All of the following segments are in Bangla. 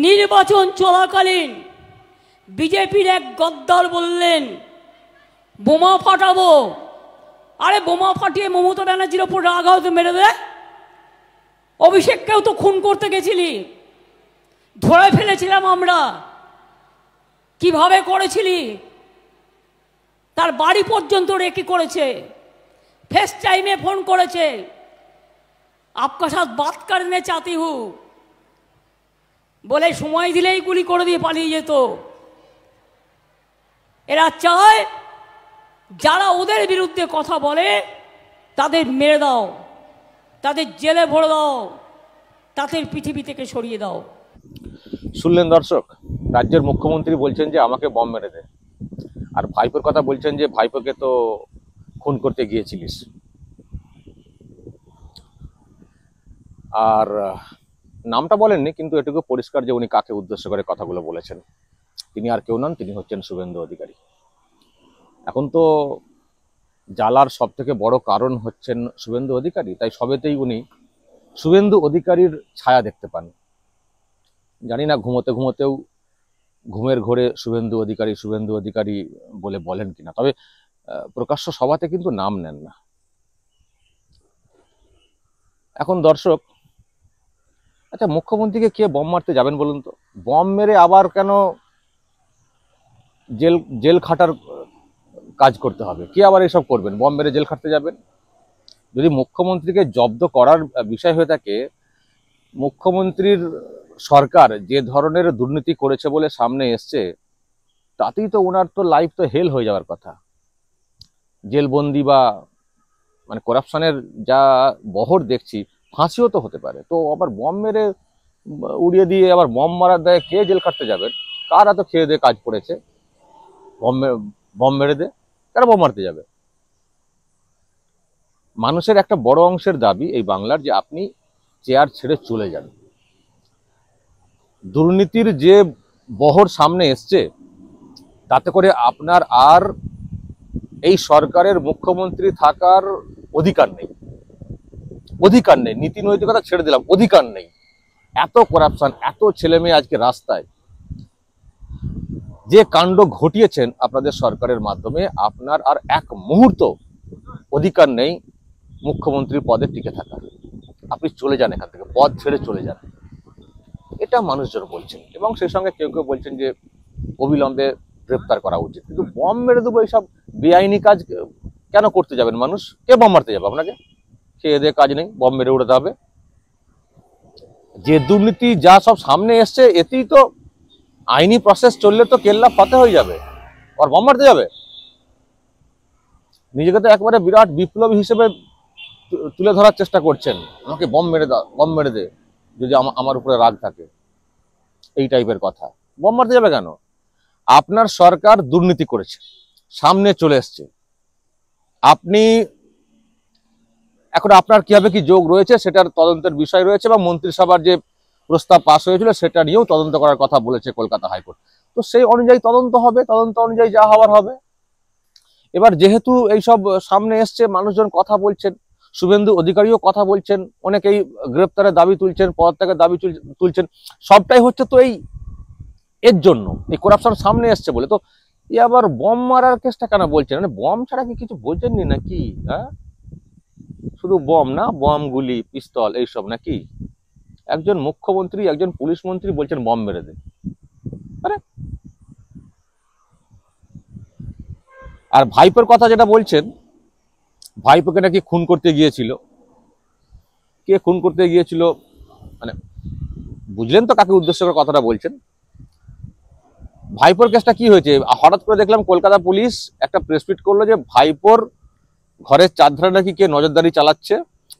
নির্বাচন চলাকালীন বিজেপির এক গদ্দার বললেন বোমা ফাটাবো। আরে বোমা ফাটিয়ে মমতা ব্যানার্জির ওপর রাগ হয়তো মেরে দে। অভিষেককেও তো খুন করতে গেছিলি, ধরে ফেলেছিলাম আমরা। কিভাবে করেছিলি? তার বাড়ি পর্যন্ত রেকি করেছে, ফেস টাইমে ফোন করেছে, আপকা সাথ বাত করনে চাতি হু বলে সময় দিলেই গুলি করে দিয়ে পালিয়ে যেত। এরা চায় যারা ওদের বিরুদ্ধে কথা বলে তাদের মেরে দাও, তাদের জেলে ভরে দাও, তাদের পৃথিবী থেকে সরিয়ে দাও। শুনলেন দর্শক, রাজ্যের মুখ্যমন্ত্রী বলছেন যে আমাকে বম মেরে দে, আর ভাইপোর কথা বলছেন যে ভাইপোকে তো খুন করতে গিয়েছিলিস। আর নামটা বলেননি, কিন্তু এটুকু পরিষ্কার যে উনি কাকে উদ্দেশ্য করে কথাগুলো বলেছেন। তিনি আর কেউ নন, তিনি হচ্ছেন শুভেন্দু অধিকারী। এখন তো জ্বালার সব থেকে বড় কারণ হচ্ছেন শুভেন্দু অধিকারী, তাই সবেতেই উনি শুভেন্দু অধিকারীর ছায়া দেখতে পান। জানি না ঘুমোতে ঘুমোতেও ঘুমের ঘোরে শুভেন্দু অধিকারী বলে বলেন কিনা, তবে প্রকাশ্য সভাতে কিন্তু নাম নেন না। এখন দর্শক, আচ্ছা, মুখ্যমন্ত্রীকে কে বম মারতে যাবেন বলুন তো? বম মেরে আবার কেন জেল খাটার কাজ করতে হবে? কে আবার এসব করবেন? বম মেরে জেল খাটতে যাবেন? যদি মুখ্যমন্ত্রীকে জব্দ করার বিষয় হয়ে থাকে, মুখ্যমন্ত্রীর সরকার যে ধরনের দুর্নীতি করেছে বলে সামনে এসছে, তাতেই তো ওনার তো লাইফ তো হেল হয়ে যাওয়ার কথা। জেলবন্দি বা মানে করাপশনের যা বহর দেখছি, ফাঁসিও তো হতে পারে। তো আবার বম মেরে উড়িয়ে দিয়ে আবার বম মারার দায়ে কে জেল কাটতে যাবেন? কারা তো খেয়ে দিয়ে কাজ পড়েছে, বম মেরে দে, কারা বম মারতে যাবে? মানুষের একটা বড় অংশের দাবি এই বাংলার যে আপনি চেয়ার ছেড়ে চলে যান। দুর্নীতির যে বহর সামনে এসছে, তাতে করে আপনার আর এই সরকারের মুখ্যমন্ত্রী থাকার অধিকার নেই। নীতি নৈতিকতা ছেড়ে দিলাম, অধিকার নেই। এত করাপশন, এত ছেলে মেয়ে আজকে রাস্তায়। যে কাণ্ড ঘটিয়েছেন আপনাদের সরকারের মাধ্যমে, আপনার আর এক মুহূর্ত অধিকার নেই মুখ্যমন্ত্রীর পদে টিকে থাকার। আপনি চলে যান এখান থেকে, পদ ছেড়ে চলে যান। এটা মানুষজন বলছেন, এবং সেই সঙ্গে কেউ কেউ বলছেন যে অবিলম্বে গ্রেপ্তার করা উচিত। কিন্তু বম মেরে দেবো, এইসব বেআইনি কাজ কেন করতে যাবেন মানুষ? কে বম মারতে যাবে আপনাকে? খেয়ে দিয়ে কাজ নেই, বম মেরে উড়াতে হবে? যে দুর্নীতি যা সব সামনে এসছে, এতেই তো আইনি প্রসেস চললে তো কেল্লা ফতে হয়ে যাবে, আর বম মারতে যাবে? নিজেকে তো একবারে বিরাট বিপ্লবী হিসেবে তুলে ধরার চেষ্টা করছেন। আমাকে বম মেরে দাও, বম মেরে দে, যদি আমার উপরে রাগ থাকে, এই টাইপের কথা। বম মারতে যাবে কেন? আপনার সরকার দুর্নীতি করেছে, সামনে চলে এসছে। আপনি এখন আপনার কিভাবে কি যোগ রয়েছে সেটার তদন্তের বিষয় রয়েছে, বা মন্ত্রিসভার যে প্রস্তাব পাস হয়েছিল সেটা নিয়েও তদন্ত করার কথা বলেছে কলকাতা হাইকোর্ট। তো সেই অনুযায়ী তদন্ত হবে, তদন্ত অনুযায়ী যা হওয়ার হবে। এবার যেহেতু এইসব সামনে এসছে, মানুষজন কথা বলছেন, শুভেন্দু অধিকারীও কথা বলছেন, অনেকেই গ্রেপ্তারের দাবি তুলছেন, পদত্যাগের দাবি তুলছেন। সবটাই হচ্ছে তো এর জন্য, এই করাপশন সামনে এসছে বলে। তো এ আবার বম মারার কেসটা কেন বলছেন? মানে বম ছাড়া কি কিছু বোঝেননি নাকি? হ্যাঁ, শুধু বম না, বম, গুলি, পিস্তল, এইসব নাকি? একজন মুখ্যমন্ত্রী, একজন পুলিশ মন্ত্রী বলছেন বম মেরে দে। আরে, আর ভাইপোর কথা যেটা বলছেন, ভাইপোকে নাকি খুন করতে গিয়েছিল। কে খুন করতে গিয়েছিল মানে বুঝলেন তো কাকে উদ্দেশ্য করে কথাটা বলছেন? ভাইপোর কেসটা কি হয়েছে? হঠাৎ করে দেখলাম কলকাতা পুলিশ একটা প্রেস মিট করলো যে ভাইপোর ঘরের চারধারে নাকি কে নজরদারি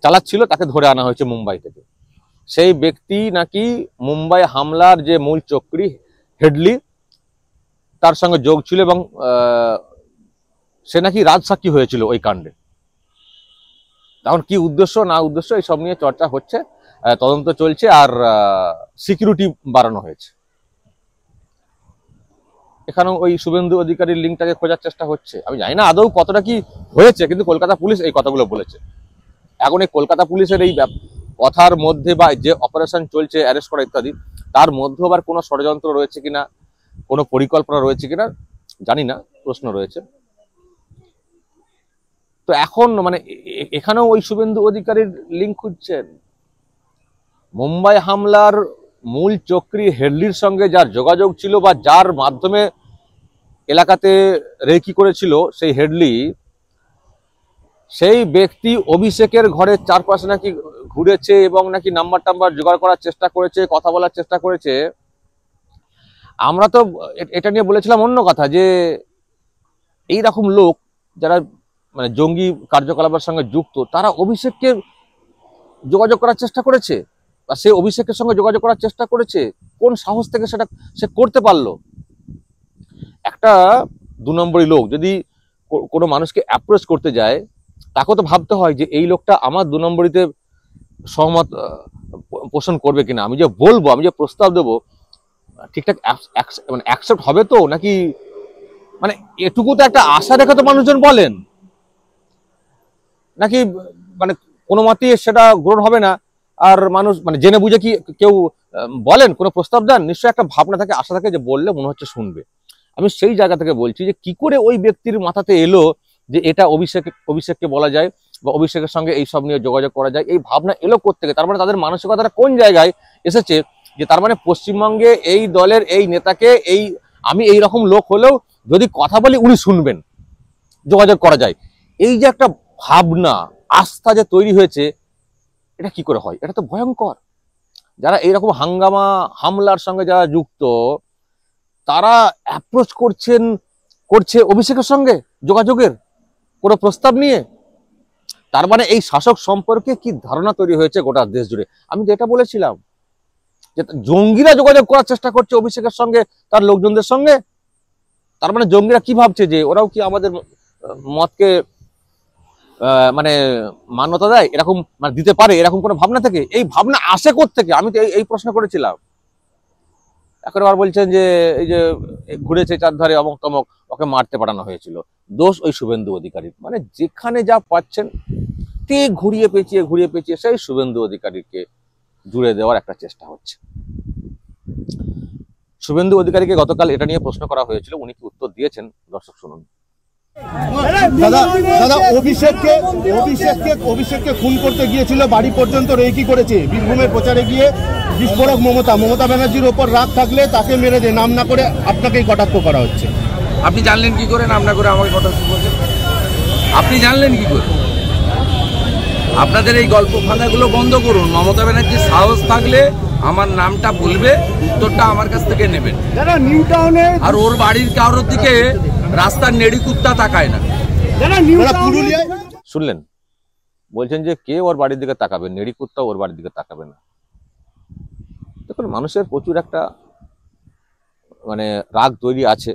চালাচ্ছিল, তাকে ধরে আনা হয়েছে মুম্বাই থেকে। সেই ব্যক্তি নাকি মুম্বাই হামলার যে মূল চক্রী হেডলি, তার সঙ্গে যোগ ছিল, এবং সে নাকি রাজসাক্ষী হয়েছিল ওই কাণ্ডে। তখন কি উদ্দেশ্য না উদ্দেশ্য এইসব নিয়ে চর্চা হচ্ছে, তদন্ত চলছে, আর সিকিউরিটি বাড়ানো হয়েছে। এখানেও ওই শুভেন্দু অধিকারীর লিঙ্কটাকে খোঁজার চেষ্টা হচ্ছে। আমি জানি না আদৌ কতটা কি হয়েছে, কিন্তু কলকাতা পুলিশ এই কথাগুলো বলেছে। এখন এই কলকাতা পুলিশের এই কথার মধ্যে বা যে অপারেশন চলছে অ্যারেস্ট করা ইত্যাদি, তার মধ্যে আবার কোনো ষড়যন্ত্র রয়েছে কিনা, কোনো পরিকল্পনা রয়েছে কিনা জানি না, প্রশ্ন রয়েছে। তো এখন মানে এখানেও ওই শুভেন্দু অধিকারীর লিঙ্ক খুঁজছেন। মুম্বাই হামলার মূল চক্রী হেডলির সঙ্গে যার যোগাযোগ ছিল বা যার মাধ্যমে এলাকাতে রেকি করেছিল সেই হেডলি, সেই ব্যক্তি অভিষেকের ঘরের চারপাশে নাকি ঘুরেছে এবং নাকি নাম্বার টাম্বার জোগাড় করার চেষ্টা করেছে, কথা বলার চেষ্টা করেছে। আমরা তো এটা নিয়ে বলেছিলাম অন্য কথা, যে এই রকম লোক যারা মানে জঙ্গি কার্যকলাপের সঙ্গে যুক্ত, তারা অভিষেককে যোগাযোগ করার চেষ্টা করেছে বা সে অভিষেকের সঙ্গে যোগাযোগ করার চেষ্টা করেছে। কোন সাহস থেকে সেটা সে করতে পারলো? একটা 2 নম্বরই লোক যদি কোনো মানুষকে অ্যাপ্রোচ করতে যায়, তাকে তো ভাবতে হয় যে এই লোকটা আমার 2 নম্বরিতে সহমত পোষণ করবে কিনা, আমি যে বলবো, আমি যে প্রস্তাব দেবো ঠিকঠাক মানে অ্যাকসেপ্ট হবে তো, নাকি মানে এটুকু তো একটা আশা রেখে তো মানুষজন বলেন, নাকি মানে কোনো মতেই সেটা গ্রহণ হবে না। আর মানুষ মানে জেনে বুঝে কি কেউ বলেন, কোনো প্রস্তাব দেন? নিশ্চয়ই একটা ভাবনা থাকে, আশা থাকে যে বললে মনে হচ্ছে শুনবে। আমি সেই জায়গা থেকে বলছি যে কি করে ওই ব্যক্তির মাথাতে এলো যে এটা অভিষেককে বলা যায় বা অভিষেকের সঙ্গে এই সব নিয়ে যোগাযোগ করা যায়, এই ভাবনা এলো কোত্থেকে? তার মানে তাদের মানসিকতাটা কোন জায়গায় এসেছে যে তার মানে পশ্চিমবঙ্গে এই দলের এই নেতাকে আমি এই রকম লোক হলেও যদি কথা বলি উনি শুনবেন, যোগাযোগ করা যায়, এই যে একটা ভাবনা আস্থা যে তৈরি হয়েছে, এটা কি করে হয়? এটা তো ভয়ঙ্কর। যারা এইরকম হামলার সঙ্গে যারা যুক্ত, তারা অ্যাপ্রোচ করছে অভিষেকের সঙ্গে যোগাযোগের কোনো প্রস্তাব নিয়ে। তার মানে এই শাসক সম্পর্কে কি ধারণা তৈরি হয়েছে গোটা দেশ জুড়ে। আমি যেটা বলেছিলাম যে জঙ্গিরা যোগাযোগ করার চেষ্টা করছে অভিষেকের সঙ্গে, তার লোকজনদের সঙ্গে। তার মানে জঙ্গিরা কি ভাবছে যে ওরাও কি আমাদের মতকে মানে মান্যতা দেয়, এরকম মানে দিতে পারে, এরকম কোনো ভাবনা থেকে? এই ভাবনা আসে কোত্থেকে? আমি তো এই প্রশ্ন করেছিলাম। এখন আবার বলছেন যে এই যে ঘুরেছে চারধারে অমক তমক, ওকে মারতে পাঠানো হয়েছিল। দোষ ওই শুভেন্দু অধিকারী। মানে যেখানে যা পাচ্ছেন ঠিক ঘুরিয়ে পেঁচিয়ে সেই শুভেন্দু অধিকারীকে জুড়ে দেওয়ার একটা চেষ্টা হচ্ছে। শুভেন্দু অধিকারীকে গতকাল এটা নিয়ে প্রশ্ন করা হয়েছিল, উনি কি উত্তর দিয়েছেন দর্শক শুনুন। দাদা অভিষেককে খুন করতে গিয়েছিল, বাড়ি পর্যন্ত রেকি করেছে, বীরভূমের প্রচারে গিয়ে বিস্ফোরক মমতা ব্যানার্জির ওপর রাগ থাকলে তাকে মেরে দে, নাম না করে আপনাকেই কটাক্ষ করা হচ্ছে। আপনি জানলেন কি করে নাম না করে আমাকে কটাক্ষ করছেন? আপনি জানলেন কি করে? আপনাদের এই গল্প ফাঁদাগুলো বন্ধ করুন। মমতা ব্যানার্জির সাহস থাকলে আমার নামটা বলবে, উত্তরটা আমার কাছ থেকে নেবেন। আর ওর বাড়ির কারোর দিকে রাস্তার নেড়ি কুত্তা তাকায় না। শুনলেন, বলছেন যে কে ওর বাড়ির দিকে তাকাবে, নেড়ি কুত্তা ওর বাড়ির দিকে তাকাবে না। দেখুন, মানুষের প্রচুর একটা মানে রাগ তৈরি আছে,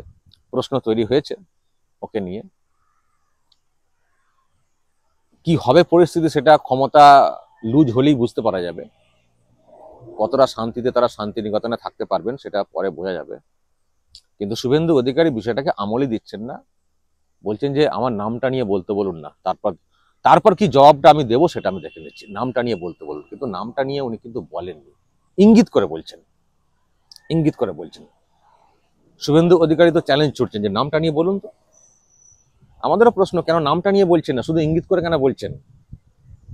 প্রশ্ন তৈরি হয়েছে ওকে নিয়ে। কি হবে পরিস্থিতি সেটা ক্ষমতা লুজ হলেই বুঝতে পারা যাবে। কতটা শান্তিতে তারা শান্তিনিকেতনে থাকতে পারবেন সেটা পরে বোঝা যাবে। কিন্তু শুভেন্দু অধিকারী বিষয়টাকে আমলই দিচ্ছেন না, বলছেন যে আমার নামটা নিয়ে বলতে বলুন না, তারপর কি জবাবটা আমি দেবো সেটা আমি দেখে নিচ্ছি, নামটা নিয়ে বলতে বলুন। কিন্তু নামটা নিয়ে উনি কিন্তু বলেননি, ইঙ্গিত করে বলছেন। শুভেন্দু অধিকারী তো চ্যালেঞ্জ ছুটছেন যে নামটা নিয়ে বলুন তো। আমাদেরও প্রশ্ন, কেন নামটা নিয়ে বলছেন না, শুধু ইঙ্গিত করে কেন বলছেন?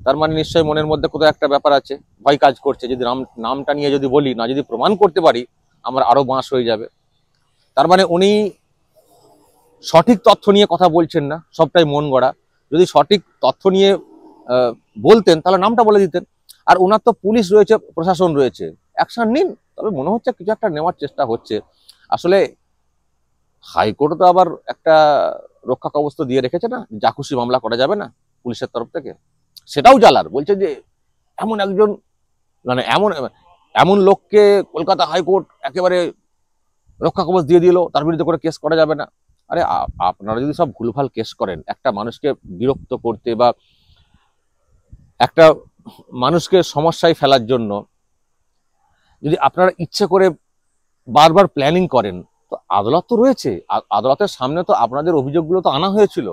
তার মানে নিশ্চয়ই মনের মধ্যে কোথাও একটা ব্যাপার আছে, ভয় কাজ করছে। যদি নামটা নিয়ে যদি বলি না, যদি প্রমাণ করতে পারি, আমার আরো বাঁশ হয়ে যাবে। তার মানে উনি সঠিক তথ্য নিয়ে কথা বলছেন না, সবটাই মন গড়া। যদি সঠিক তথ্য নিয়ে বলতেন তাহলে নামটা বলে দিতেন। আর ওনার তো পুলিশ রয়েছে, প্রশাসন রয়েছে, অ্যাকশন নিন। তবে মনে হচ্ছে কিছু একটা নেওয়ার চেষ্টা হচ্ছে। আসলে হাইকোর্ট তো আবার একটা রক্ষা কবচ দিয়ে রেখেছে না, যা খুশি মামলা করা যাবে না পুলিশের তরফ থেকে। সেটাও জ্বালার, বলছে যে এমন একজন মানে এমন লোককে কলকাতা হাইকোর্ট একেবারে রক্ষা কবচ দিয়ে দিল, তার বিরুদ্ধে করে কেস করা যাবে না। আরে আপনারা যদি সব ভুলভাল কেস করেন, একটা মানুষকে বিরক্ত করতে বা একটা মানুষকে সমস্যায় ফেলার জন্য যদি আপনারা ইচ্ছে করে বারবার প্ল্যানিং করেন, তো আদালত তো রয়েছে, আদালতের সামনে তো আপনাদের অভিযোগগুলো তো আনা হয়েছিল,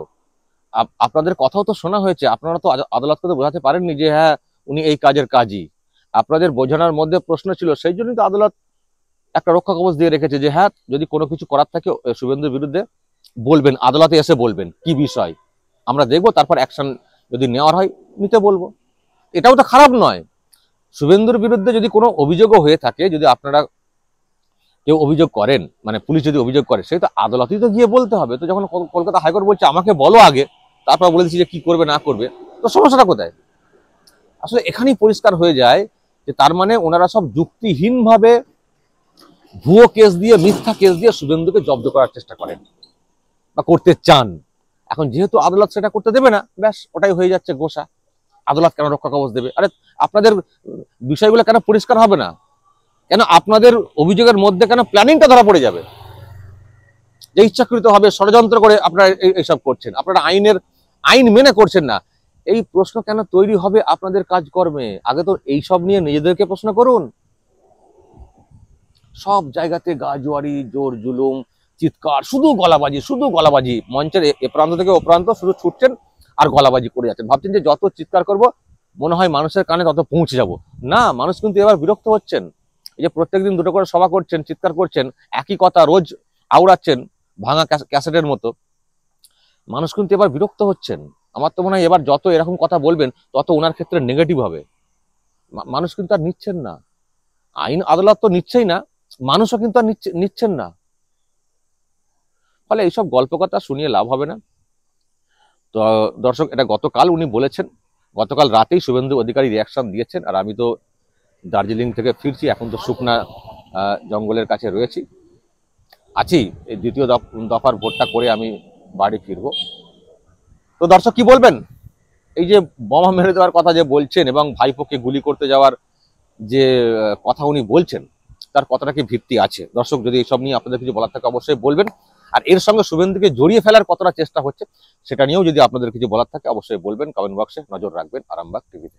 আপনাদের কথাও তো শোনা হয়েছে। আপনারা তো আদালতকে তো বোঝাতে পারেননি যে হ্যাঁ উনি এই কাজের কাজী। আপনাদের বোঝানোর মধ্যে প্রশ্ন ছিল, সেই জন্যই তো আদালত একটা রক্ষা কবচ দিয়ে রেখেছে যে হ্যাঁ যদি কোনো কিছু করার থাকে শুভেন্দুর বিরুদ্ধে বলবেন, আদালতে এসে বলবেন কি বিষয়, আমরা দেখবো, তারপর অ্যাকশন যদি নেওয়ার হয় নিতে বলবো। এটাও তো খারাপ নয়। শুভেন্দুর বিরুদ্ধে যদি কোনো অভিযোগও হয়ে থাকে, যদি আপনারা কেউ অভিযোগ করেন, মানে পুলিশ যদি অভিযোগ করে, সেই তো আদালতেই তো গিয়ে বলতে হবে। তো যখন কলকাতা হাইকোর্ট বলছে আমাকে বলো আগে, তারপর বলে দিচ্ছি যে কি করবে না করবে, তো সমস্যাটা কোথায়? আসলে এখানেই পরিষ্কার হয়ে যায় যে তার মানে ওনারা সব যুক্তিহীনভাবে ভুয়ো কেস দিয়ে, মিথ্যা কেস দিয়ে শুভেন্দুকে জব্দ করার চেষ্টা করেন বা করতে চান। এখন যেহেতু আদালত সেটা করতে দেবে না, ব্যাস ওটাই হয়ে যাচ্ছে গোসা। আদালত কেন রক্ষা কবচ দেবে? আরে আপনাদের বিষয়গুলো কেন পরিষ্কার হবে না? কেন আপনাদের অভিযোগের মধ্যে কেন প্ল্যানিংটা ধরা পড়ে যাবে? যে ইচ্ছাকৃত হবে ষড়যন্ত্র করে আপনারা এইসব করছেন, আপনারা আইন মেনে করছেন না, এই প্রশ্ন কেন তৈরি হবে আপনাদের কাজকর্মে? আগে তো এইসব নিয়ে নিজেদেরকে প্রশ্ন করুন। সব জায়গাতে গাজোয়ারি, জোর জুলুম, চিৎকার, শুধু গলাবাজি, মঞ্চের এ প্রান্ত থেকে ও প্রান্ত শুধু ছুটছেন আর গলাবাজি করে যাচ্ছেন। ভাবছেন যে যত চিৎকার করব মনে হয় মানুষের কানে তত পৌঁছে যাব। না, মানুষ কিন্তু এবার বিরক্ত হচ্ছেন। এই যে প্রত্যেকদিন দুটো করে সভা করছেন, চিৎকার করছেন, একই কথা রোজ আওড়াচ্ছেন ভাঙা ক্যাসেটের মতো, মানুষ কিন্তু এবার বিরক্ত হচ্ছেন। আমার তো মনে হয় এবার যত এরকম কথা বলবেন তত ওনার ক্ষেত্রে নেগেটিভ হবে। মানুষ কিন্তু আর নিচ্ছেন না, আইন আদালত তো নিচ্ছেই না, মানুষও কিন্তু আর নিচ্ছেন না। ফলে এইসব গল্প কথা শুনিয়ে লাভ হবে না। তো দর্শক, এটা গতকাল উনি বলেছেন, গতকাল রাতেই শুভেন্দু অধিকারী রিয়াকশন দিয়েছেন। আর আমি তো দার্জিলিং থেকে ফিরছি, এখন তো শুকনা জঙ্গলের কাছে রয়েছি, আছি। এই দ্বিতীয় দফার ভোটটা করে আমি বাড়ি ফিরবো। তো দর্শক কি বলবেন? এই যে বোমা মেরে দেওয়ার কথা যে বলছেন এবং ভাইপোকে গুলি করতে যাওয়ার যে কথা উনি বলছেন, তার কতটা কি ভিত্তি আছে? দর্শক, যদি এইসব নিয়ে আপনাদের কিছু বলার থাকে অবশ্যই বলবেন। আর এর সঙ্গে শুভেন্দুকে জড়িয়ে ফেলার কতটা চেষ্টা হচ্ছে সেটা নিয়েও যদি আপনাদের কিছু বলার থাকে অবশ্যই বলবেন। কমেন্ট বক্সে নজর রাখবেন আরামবাগ টিভিতে।